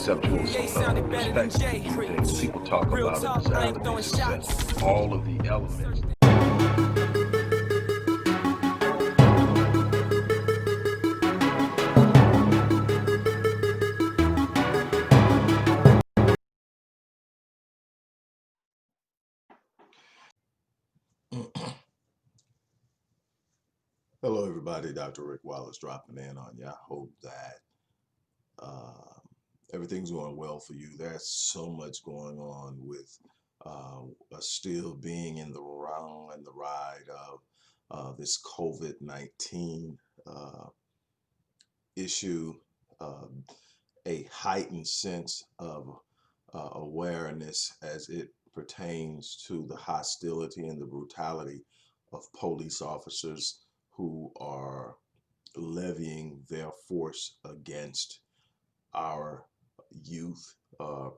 conceptual perspective. Things people talk about a desire to be successful. All of the elements. Hello, everybody. Dr. Rick Wallace dropping in on you. I hope that uh, everything's going well for you. There's so much going on with us still being in the round and the ride of this COVID-19 uh, issue, uh, a heightened sense of awareness as it pertains to the hostility and the brutality of police officers who are levying their force against our youth,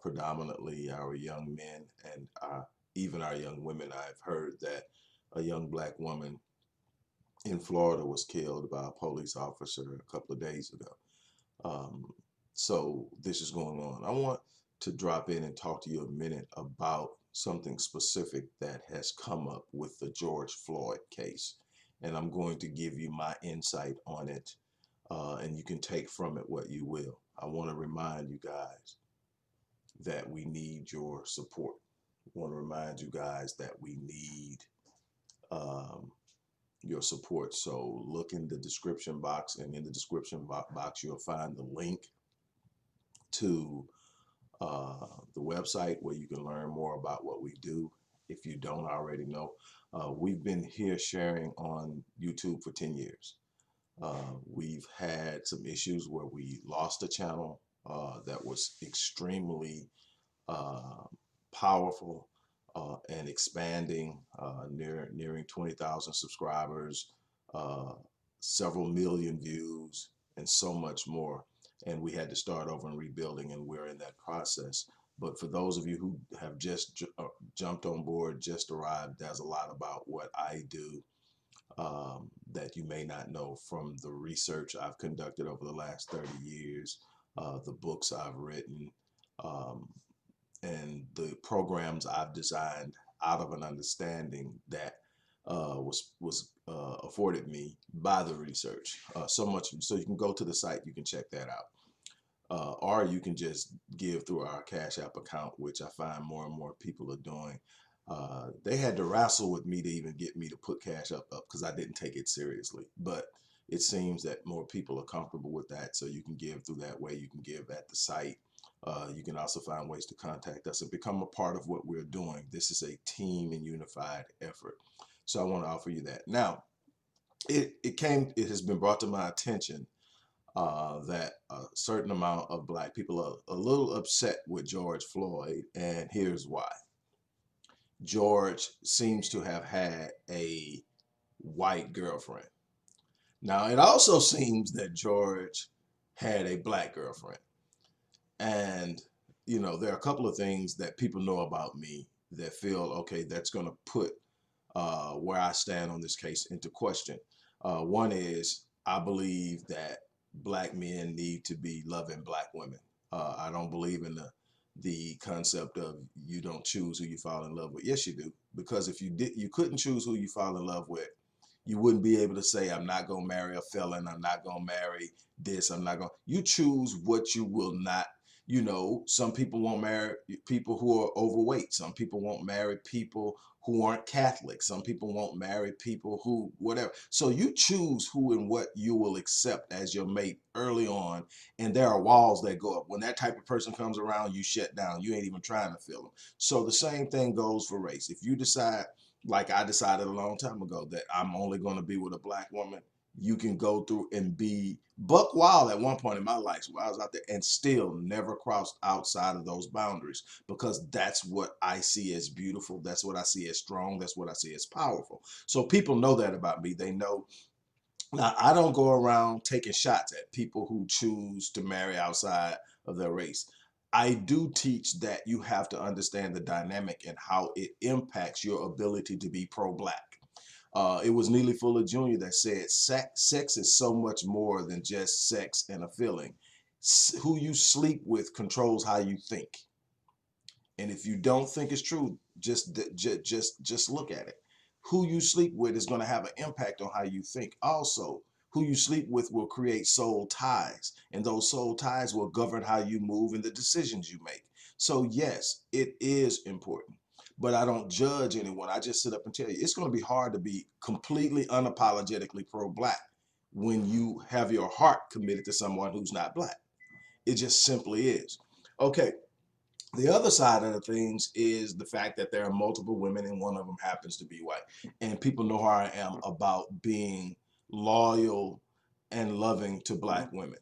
predominantly our young men and even our young women. I've heard that a young black woman in Florida was killed by a police officer a couple of days ago. Um, so this is going on. I want to drop in and talk to you a minute about something specific that has come up with the George Floyd case. And I'm going to give you my insight on it, and you can take from it what you will. I want to remind you guys that we need your support. I want to remind you guys that we need um, your support. So look in the description box, and in the description box, you'll find the link to the website where you can learn more about what we do. If you don't already know, we've been here sharing on YouTube for 10 years. We've had some issues where we lost a channel that was extremely uh, powerful and expanding, nearing 20,000 subscribers, uh, several million views, and so much more. And we had to start over and rebuilding, and we're in that process. But for those of you who have just jumped on board, just arrived, there's a lot about what I do that you may not know from the research I've conducted over the last 30 years, the books I've written, um, and the programs I've designed out of an understanding that was afforded me by the research. So much, so you can go to the site, you can check that out. Or you can just give through our Cash App account, which I find more and more people are doing. They had to wrestle with me to even get me to put Cash App up because I didn't take it seriously. But it seems that more people are comfortable with that, so you can give through that way. You can give at the site. You can also find ways to contact us and become a part of what we're doing. This is a team and unified effort. So I want to offer you that. Now, it has been brought to my attention that a certain amount of black people are a little upset with George Floyd, and here's why. George seems to have had a white girlfriend. Now, it also seems that George had a black girlfriend. And, you know, there are a couple of things that people know about me that feel, okay, that's going to put where I stand on this case into question. One is I believe that black men need to be loving black women. I don't believe in the concept of you don't choose who you fall in love with. Yes, you do, because if you did, you couldn't choose who you fall in love with. You wouldn't be able to say, I'm not going to marry a felon. I'm not going to marry this. I'm not going. You choose what you will not. You know, some people won't marry people who are overweight. Some people won't marry people who aren't Catholic. Some people won't marry people who whatever. So you choose who and what you will accept as your mate early on. And there are walls that go up. When that type of person comes around, you shut down. You ain't even trying to feel them. So the same thing goes for race. If you decide, like I decided a long time ago, that I'm only going to be with a black woman, you can go through and be buck wild at one point in my life where I was out there and still never crossed outside of those boundaries, because that's what I see as beautiful. That's what I see as strong. That's what I see as powerful. So people know that about me. They know. Now, I don't go around taking shots at people who choose to marry outside of their race. I do teach that you have to understand the dynamic and how it impacts your ability to be pro-black. It was Neely Fuller Jr. that said sex is so much more than just sex and a feeling. Who you sleep with controls how you think. And if you don't think it's true, just look at it. Who you sleep with is going to have an impact on how you think. Also, who you sleep with will create soul ties, and those soul ties will govern how you move and the decisions you make. So yes, it is important, but I don't judge anyone. I just sit up and tell you it's going to be hard to be completely unapologetically pro-black when you have your heart committed to someone who's not black. It just simply is. Okay, the other side of the things is the fact that there are multiple women and one of them happens to be white. And people know how I am about being loyal and loving to black women.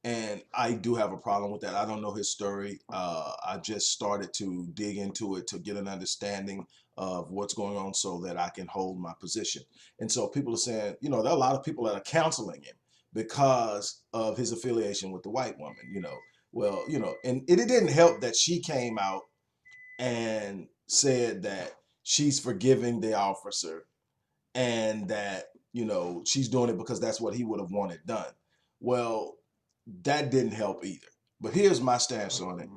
And I do have a problem with that. I don't know his story. I just started to dig into it to get an understanding of what's going on so that I can hold my position. And so people are saying, you know, there are a lot of people that are counseling him because of his affiliation with the white woman, you know. Well, you know, and it didn't help that she came out and said that she's forgiving the officer and that, you know, she's doing it because that's what he would have wanted done. Well, that didn't help either. But here's my stance on it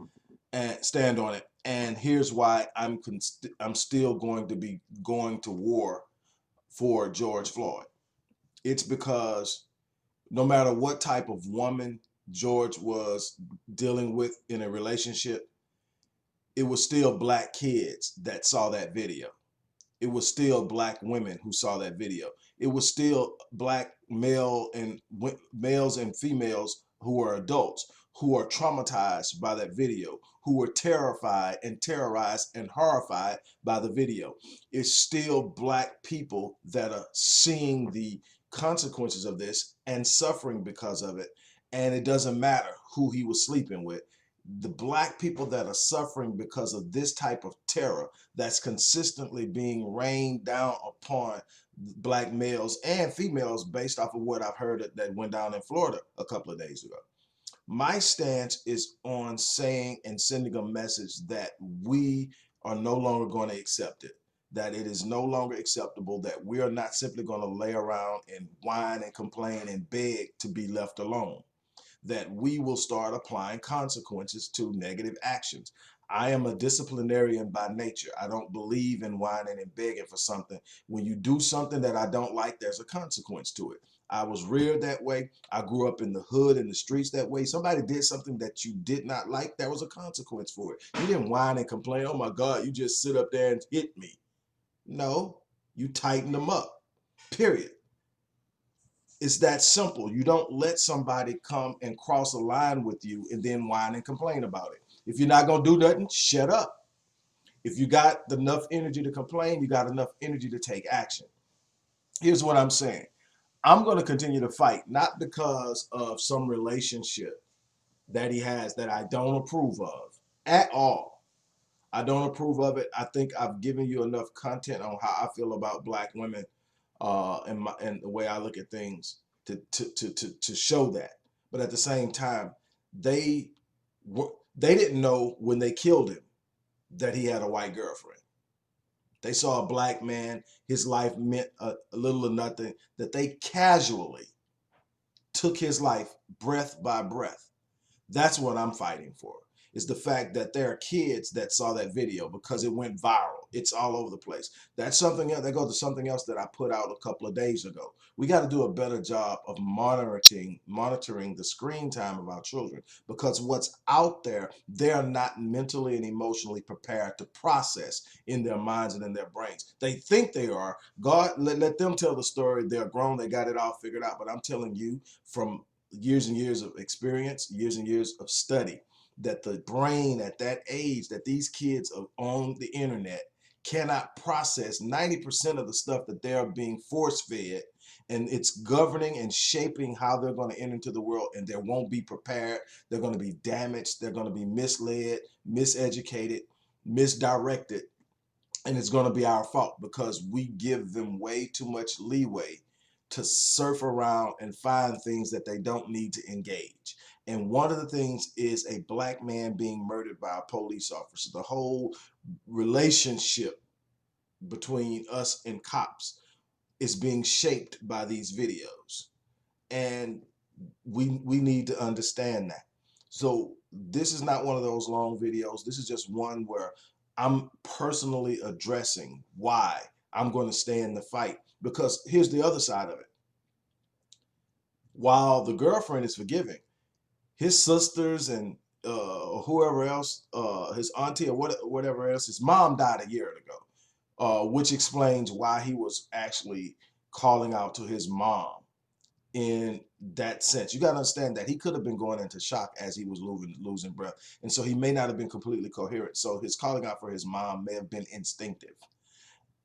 and stand on it. And here's why I'm still going to be going to war for George Floyd. It's because no matter what type of woman George was dealing with in a relationship, it was still black kids that saw that video. It was still black women who saw that video. It was still black males and females who are adults who are traumatized by that video, who were terrified and terrorized and horrified by the video. It's still black people that are seeing the consequences of this and suffering because of it. And it doesn't matter who he was sleeping with. The black people that are suffering because of this type of terror that's consistently being rained down upon black males and females based off of what I've heard that went down in Florida a couple of days ago. My stance is on saying and sending a message that we are no longer going to accept it, that it is no longer acceptable, that we are not simply going to lay around and whine and complain and beg to be left alone, that we will start applying consequences to negative actions. I am a disciplinarian by nature. I don't believe in whining and begging for something. When you do something that I don't like, there's a consequence to it. I was reared that way. I grew up in the hood, in the streets that way. Somebody did something that you did not like, there was a consequence for it. You didn't whine and complain, oh my God, you just sit up there and hit me. No, you tighten them up, period. It's that simple. You don't let somebody come and cross a line with you and then whine and complain about it. If you're not going to do nothing, shut up. If you got enough energy to complain, you got enough energy to take action. Here's what I'm saying. I'm going to continue to fight, not because of some relationship that he has that I don't approve of at all. I don't approve of it. I think I've given you enough content on how I feel about black women and the way I look at things to show that. But at the same time, they they didn't know when they killed him that he had a white girlfriend. They saw a black man, his life meant a little or nothing, that they casually took his life breath by breath. That's what I'm fighting for. Is the fact that there are kids that saw that video because it went viral. It's all over the place. That's something else. That goes to something else that I put out a couple of days ago. We got to do a better job of monitoring the screen time of our children, because what's out there, they're not mentally and emotionally prepared to process in their minds and in their brains. They think they are. God, let them tell the story. They're grown. They got it all figured out. But I'm telling you from years and years of experience, years and years of study, that the brain at that age that these kids are on the internet cannot process 90% of the stuff that they're being force fed, and it's governing and shaping how they're going to enter into the world, and they won't be prepared. They're going to be damaged. They're going to be misled, miseducated, misdirected, and it's going to be our fault because we give them way too much leeway to surf around and find things that they don't need to engage. And one of the things is a black man being murdered by a police officer. The whole relationship between us and cops is being shaped by these videos. And we need to understand that. So this is not one of those long videos. This is just one where I'm personally addressing why I'm going to stay in the fight. Because here's the other side of it. While the girlfriend is forgiving, his sisters and whoever else, his auntie or whatever else, his mom died a year ago, which explains why he was actually calling out to his mom in that sense. You got to understand that he could have been going into shock as he was losing breath. And so he may not have been completely coherent. So his calling out for his mom may have been instinctive.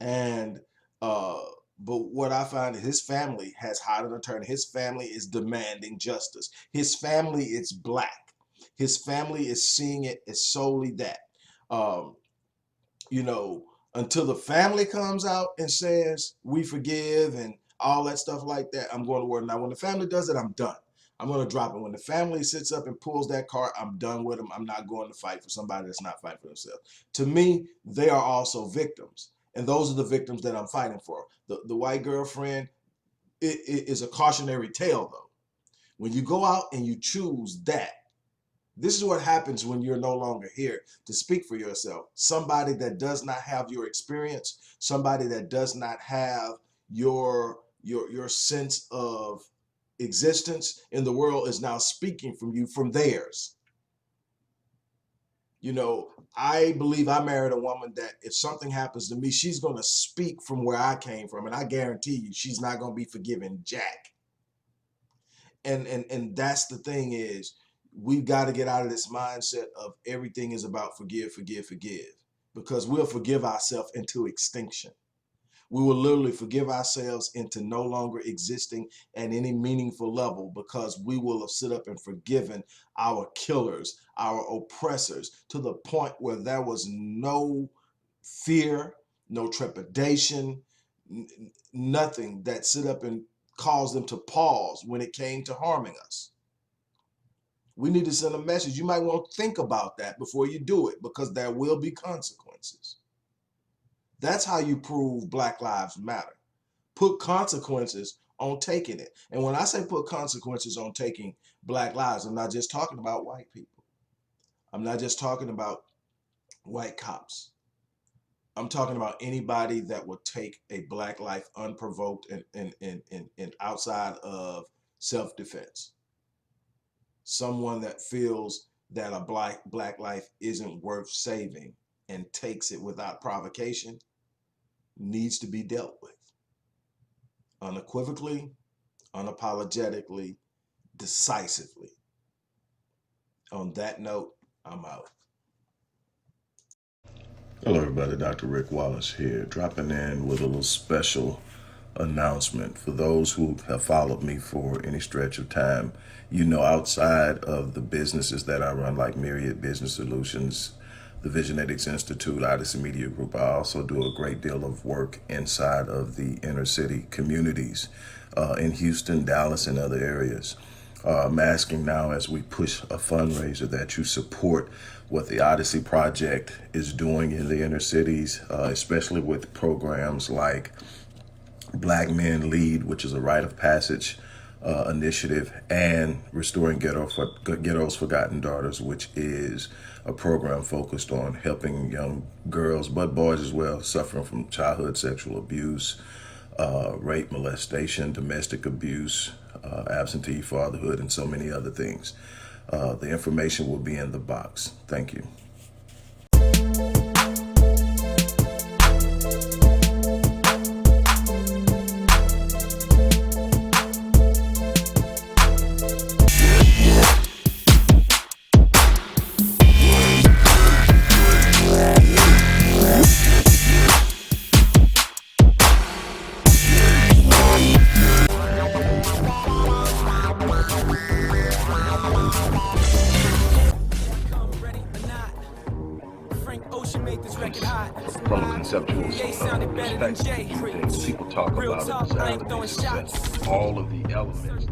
And, but what I find is his family has hired an attorney. His family is demanding justice. His family is black. His family is seeing it as solely that. You know, until the family comes out and says, we forgive and all that stuff like that, I'm going to work. Now, when the family does it, I'm done. I'm going to drop it. When the family sits up and pulls that card, I'm done with them. I'm not going to fight for somebody that's not fighting for themselves. To me, they are also victims. And those are the victims that I'm fighting for. The white girlfriend, it is a cautionary tale, though. When you go out and you choose that, this is what happens when you're no longer here to speak for yourself. Somebody that does not have your experience, somebody that does not have your sense of existence in the world is now speaking from you, from theirs. You know, I believe I married a woman that if something happens to me, she's going to speak from where I came from. And I guarantee you, she's not going to be forgiving jack. And that's the thing is, we've got to get out of this mindset of everything is about forgive, forgive, forgive. Because we'll forgive ourselves into extinction. We will literally forgive ourselves into no longer existing at any meaningful level because we will have stood up and forgiven our killers, our oppressors, to the point where there was no fear, no trepidation, nothing that stood up and caused them to pause when it came to harming us. We need to send a message. You might want to think about that before you do it because there will be consequences. That's how you prove Black Lives Matter. Put consequences on taking it. And when I say put consequences on taking Black lives, I'm not just talking about white people. I'm not just talking about white cops. I'm talking about anybody that would take a Black life unprovoked and outside of self-defense. Someone that feels that a black life isn't worth saving and takes it without provocation needs to be dealt with unequivocally, unapologetically, decisively. On that note, I'm out. Hello everybody, Dr. Rick Wallace here, dropping in with a little special announcement. For those who have followed me for any stretch of time, you know, outside of the businesses that I run, like Myriad Business Solutions, the Visionetics Institute, Odyssey Media Group, I also do a great deal of work inside of the inner city communities in Houston, Dallas, and other areas. I'm asking now, as we push a fundraiser, that you support what the Odyssey Project is doing in the inner cities, especially with programs like Black Men Lead, which is a rite of passage initiative, and Restoring Ghettos Forgotten Daughters, which is a program focused on helping young girls, but boys as well, suffering from childhood sexual abuse, rape, molestation, domestic abuse, absentee fatherhood, and so many other things. The information will be in the box. Thank you. From a conceptual perspective, people talk about it as all of the elements